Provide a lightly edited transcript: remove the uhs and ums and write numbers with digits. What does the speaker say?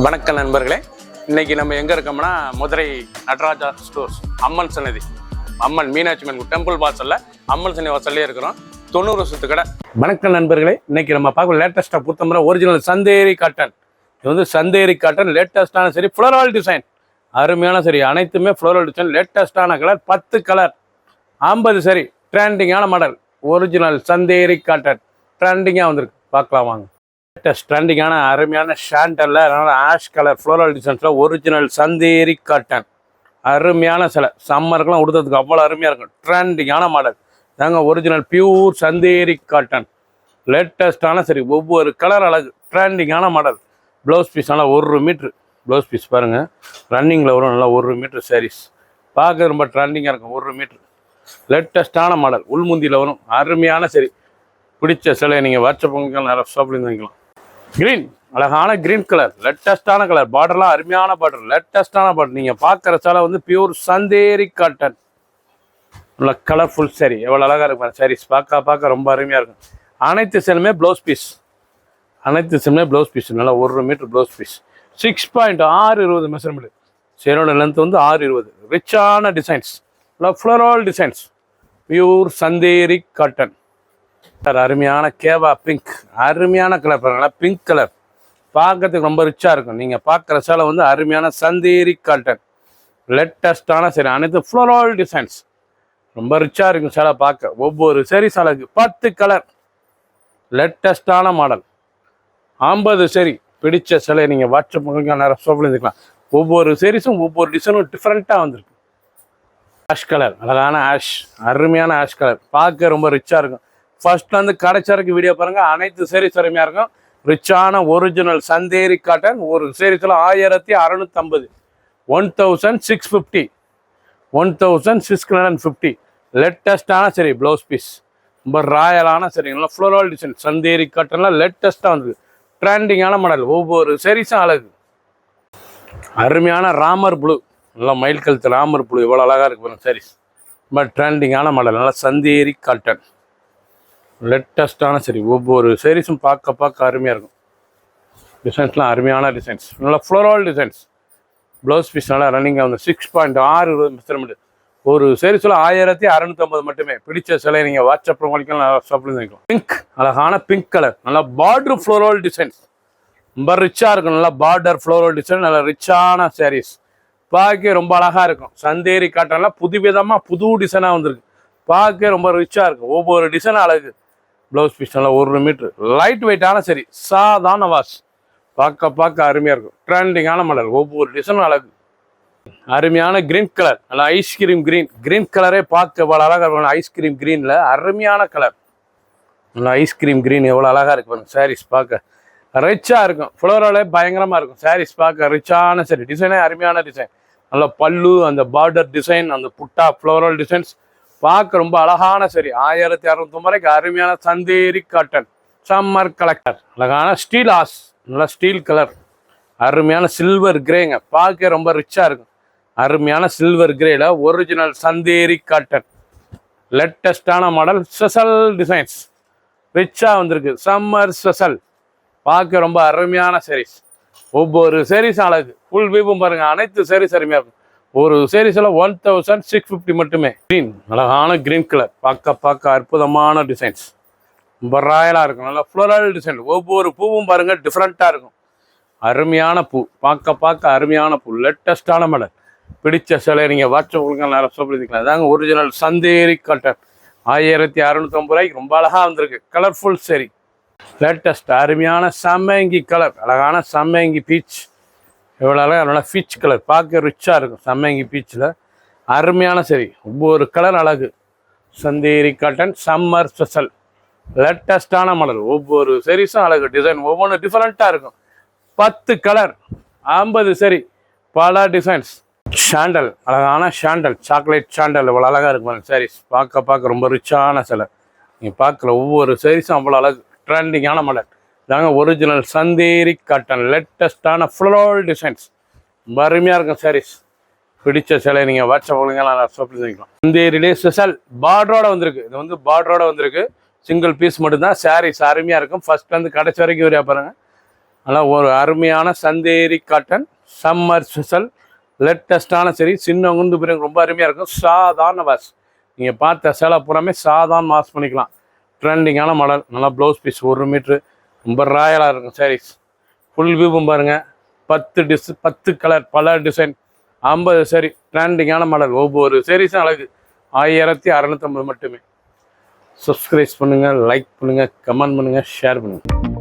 வணக்கம் நண்பர்களே, இன்னைக்கு நம்ம எங்கே இருக்கோம்னா மதுரை நடராஜா ஸ்டோர்ஸ் அம்மன் சன்னதி, அம்மன் மீனாட்சி அம்மன் டெம்பிள் வாசலில் அம்மன் சன்னதி வாசல்லே இருக்கிறோம். 90 வருஷத்து கடை. வணக்கம் நண்பர்களே, இன்னைக்கு நம்ம பார்க்க லேட்டஸ்ட்டாக புத்தம்புற ஒரிஜினல் சந்தேரி காட்டன். இது வந்து சந்தேரி காட்டன் லேட்டஸ்டான சரி, ஃப்ளோரல் டிசைன் அருமையான சரி, அனைத்துமே ஃப்ளோரல் டிசைன், லேட்டஸ்டான கலர், 10 கலர், 50 சரி, ட்ரெண்டிங்கான மாடல், ஒரிஜினல் சந்தேரி காட்டன் ட்ரெண்டிங்காக வந்திருக்கு. பார்க்கலாம் வாங்க. ட்ரெண்டிங்கான அருமையான ஷாண்டல்ல ஆஷ் கலர் ஃப்ளோரல் டிசைன்ஸ்ல ஒரிஜினல் சந்தேரி காட்டன் அருமையான சிலை, சம்மருக்குலாம் உடுறதுக்கு அவ்வளோ அருமையாக இருக்கும். ட்ரெண்டிங்கான மாடல் தாங்க ஒரிஜினல் பியூர் சந்தேரி காட்டன், லேட்டஸ்டான சரி, ஒவ்வொரு கலர் அழகு, ட்ரெண்டிங்கான மாடல். ப்ளவுஸ் பீஸ் நல்லா 1 மீட்ரு ப்ளவுஸ் பீஸ் பாருங்கள், ரன்னிங்கில் வரும். நல்லா 1 மீட்ரு சாரீஸ் பார்க்க ரொம்ப ட்ரெண்டிங்காக இருக்கும். 1 மீட்ரு லேட்டஸ்டான மாடல், உள்முந்தியில் வரும். அருமையான சரி, பிடிச்ச சிலை நீங்கள் வாட்ஸ்அப் நிறைய ஷாப்லேருந்து வாங்கிக்கலாம். கிரீன், அழகான கிரீன் கலர், லேட்டஸ்டான கலர், பார்டர்லாம் அருமையான பார்டர், லேட்டஸ்டான பார்டர். நீங்கள் பார்க்குற சேலை வந்து பியூர் சந்தேரி காட்டன், நல்ல கலர்ஃபுல் சரி, எவ்வளோ அழகாக இருக்கும் சாரீஸ். பார்க்க ரொம்ப அருமையாக இருக்கும். அனைத்து சேலுமே ப்ளவுஸ் பீஸ், அனைத்து சேலுமே ப்ளவுஸ் பீஸ். நல்லா 1 மீட்டர் ப்ளவுஸ் பீஸ், 6.620 மெஷர்மெண்ட். சேரோட லென்த் வந்து 620. ரிச்சான டிசைன்ஸ், நல்லா floral designs, pure Chanderi cotton. அருமையான கேவா பிங்க், அருமையான கலர் பாருங்களா, பிங்க் கலர் பார்க்கறதுக்கு ரொம்ப ரிச்சாக இருக்கும். நீங்கள் பார்க்குற சேலை வந்து அருமையான சந்தேரி காட்டன், லேட்டஸ்டான சரி, அனைத்து ஃப்ளோரல் டிசைன்ஸ், ரொம்ப ரிச்சாக இருக்கும் சேலை பார்க்க. ஒவ்வொரு சரி சேலைக்கு 10 கலர், லேட்டஸ்டான மாடல், 50 சரி. பிடிச்ச சிலை நீங்கள் வாட்ஸ்அப் நிறைய ஷாப்பில் இருந்துக்கலாம். ஒவ்வொரு சீரீஸும் ஒவ்வொரு டிசைனும் டிஃப்ரெண்ட்டாக வந்திருக்கு. ஆஷ் கலர், அழகான ஆஷ், அருமையான ஆஷ் கலர் பார்க்க ரொம்ப ரிச்சாக இருக்கும். ஃபர்ஸ்ட்லேருந்து கடைச்சரைக்கு வீடியோ பாருங்கள், அனைத்து சீரீஸ் அருமையாக இருக்கும். ரிச்சான ஒரிஜினல் சந்தேரி காட்டன். ஒரு சீரீஸில் 1650, 1650, 1650. லேட்டஸ்டான சரி, ப்ளவுஸ் பீஸ் ரொம்ப ராயலான சரி, நல்லா ஃப்ளோரல் டிசைன் சந்தேரி காட்டன்லாம் லேட்டஸ்ட்டாக வந்து ட்ரெண்டிங்கான மாடல். ஒவ்வொரு சீரீஸும் அழகு. அருமையான ராமர் ப்ளூ, நல்லா மயில் கழுத்து ராமர் ப்ளூ, எவ்வளோ அழகாக இருக்கு பாருங்க சாரீஸ். ரொம்ப ட்ரெண்டிங்கான மாடல், நல்லா சந்தேரி காட்டன், லேட்டஸ்டான சரி. ஒவ்வொரு சீரீஸும் பார்க்க அருமையாக இருக்கும். டிசைன்ஸ்லாம் அருமையான டிசைன்ஸ், நல்லா ஃப்ளோரல் டிசைன்ஸ். ப்ளவுஸ் பீஸ் நல்லா ரன்னிங்காக வந்து 6.620 மெஷர்மெண்ட். ஒரு சீரீஸில் 1650 மட்டுமே. பிடிச்ச சிலை நீங்கள் வாட்ஸ்அப் நல்லா ஷாப்லேருந்து வாங்கிக்கலாம். பிங்க், அழகான பிங்க் கலர், நல்லா பார்டர் ஃப்ளோரல் டிசைன்ஸ், ரொம்ப ரிச்சாக இருக்கும். நல்லா பார்டர் ஃப்ளோரல் டிசைன், நல்லா ரிச்சான சாரீஸ் பார்க்க ரொம்ப அழகாக இருக்கும். சந்தேரி காட்டன்லாம் புதுவிதமாக புது டிசைனாக வந்திருக்கு. பார்க்க ரொம்ப ரிச்சாக இருக்கும். ஒவ்வொரு டிசைன் அழகு. ப்ளவுஸ் பீஸ் நல்லா 1 மீட்ரு, லைட் வெயிட்டான சரி, சாதாரண வாஷ், பார்க்க அருமையாக இருக்கும். ட்ரெண்டிங்கான மாடல், ஒவ்வொரு டிசைனும் அழகு. அருமையான கிரீன் கலர், நல்லா ஐஸ்கிரீம் கிரீன், கிரீன் கலரே பார்க்க எவ்வளோ அழகாக இருக்கும். ஐஸ்கிரீம் கிரீனில் அருமையான கலர், நல்லா ஐஸ்கிரீம் கிரீன் எவ்வளோ அழகாக இருக்கு பாருங்க. சாரீஸ் பார்க்க ரிச்சாக இருக்கும். ஃப்ளோராலே பயங்கரமாக இருக்கும். சாரீஸ் பார்க்க ரிச்சான சரி, டிசைனே அருமையான டிசைன். நல்லா பல்லு, அந்த பார்டர் டிசைன், அந்த புட்டா ஃப்ளோரல் டிசைன்ஸ் பார்க்க ரொம்ப அழகான சரி. 1650 அருமையான சந்தேரி காட்டன் சம்மர் கலெக்டர். அழகான ஸ்டீல் ஆஸ், நல்லா ஸ்டீல் கலர், அருமையான சில்வர் கிரேங்க, பார்க்க ரொம்ப ரிச்சாக இருக்கும். அருமையான சில்வர் கிரேல ஒரிஜினல் சந்தேரி காட்டன், லேட்டஸ்டான மாடல், ஸ்பெஷல் டிசைன்ஸ், ரிச்சாக வந்திருக்கு. சம்மர் ஸ்பெஷல் பார்க்க ரொம்ப அருமையான சாரீஸ். ஒவ்வொரு சாரீஸ் அழகு. ஃபுல் வீவும் பாருங்கள், அனைத்து சாரீஸ் அருமையாக இருக்கும். ஒரு சீரீஸில் 1650 மட்டுமே. க்ரீன், அழகான க்ரீன் கலர், பார்க்க அற்புதமான டிசைன்ஸ், ரொம்ப ராயலாக இருக்கும். நல்லா ஃப்ளோரல் டிசைன். ஒவ்வொரு பூவும் பாருங்கள் டிஃப்ரெண்ட்டாக இருக்கும். அருமையான பூ, பார்க்க அருமையான பூ, லேட்டஸ்டான மாடல். பிடிச்ச சிலை நீங்கள் வாட்ஸ்அப் நேரம் சொல்லிக்கலாம். அதாங்க ஒரிஜினல் சந்தேரி காட்டன், 1650 ரொம்ப அழகாக வந்திருக்கு. கலர்ஃபுல் சரி, லேட்டஸ்ட் அருமையான சம்மங்கி கலர், அழகான சம்மங்கி பீச், எவ்வளோ அழகாக, நல்லா பீச் கலர் பார்க்க ரிச்சாக இருக்கும். சம்மங்கி பீச்சில் அருமையான சரி, ஒவ்வொரு கலர் அழகு. சந்தேரி காட்டன் சம்மர் ஸ்பெஷல், லேட்டஸ்டான மாடல். ஒவ்வொரு சீரீஸும் அழகு. டிசைன் ஒவ்வொன்றும் டிஃப்ரெண்ட்டாக இருக்கும். 10 கலர், 50 சரி, பல டிசைன்ஸ். ஷாண்டல், அழகான ஷாண்டல், சாக்லேட் ஷாண்டல் இவ்வளோ அழகாக இருக்கும் சாரீஸ். பார்க்க ரொம்ப ரிச்சான சிலை. நீங்கள் பார்க்குற ஒவ்வொரு சீரீஸும் அவ்வளோ அழகு. ட்ரெண்டிங்கான மாடல் தாங்க ஒரிஜினல் சந்தேரி காட்டன், லேட்டஸ்டான ஃப்ளோரல் டிசைன்ஸ், ரொம்ப அருமையாக இருக்கும் சாரீஸ். பிடிச்ச சிலை நீங்கள் வாட்ஸ்அப் நான் ஷாப்பில் வாங்கிக்கலாம். சந்தேரிலே ஸ்பெஷல் பார்டரோட வந்திருக்கு. இது வந்து பார்டரோட வந்திருக்கு. சிங்கிள் பீஸ் மட்டும்தான். சாரீஸ் அருமையாக இருக்கும். ஃபர்ஸ்ட்லேருந்து கடைசி வரைக்கும் வரையா பாருங்கள். அதனால் ஒரு அருமையான சந்தேரி காட்டன் சம்மர் ஸ்பெஷல் லேட்டஸ்டான சரி, சின்ன குண்டு பிறகு ரொம்ப அருமையாக இருக்கும். சாதாரண வாஷ், நீங்கள் பார்த்த சேலை பூராமே சாதாரண வாஷ் பண்ணிக்கலாம். ட்ரெண்டிங்கான மாடல், நல்லா ப்ளவுஸ் பீஸ் 1 மீட்ரு, ரொம்ப ராயலாக இருக்கும் சாரீஸ். ஃபுல் வியூவும் பாருங்கள், 10 கலர், பல டிசைன், 50 சரி, ட்ரெண்டிங்கான மாடல். ஒவ்வொரு சாரீஸும் அழகு. 1650 மட்டுமே. சப்ஸ்கிரைப் பண்ணுங்கள், லைக் பண்ணுங்கள், கமெண்ட் பண்ணுங்கள், ஷேர் பண்ணுங்கள்.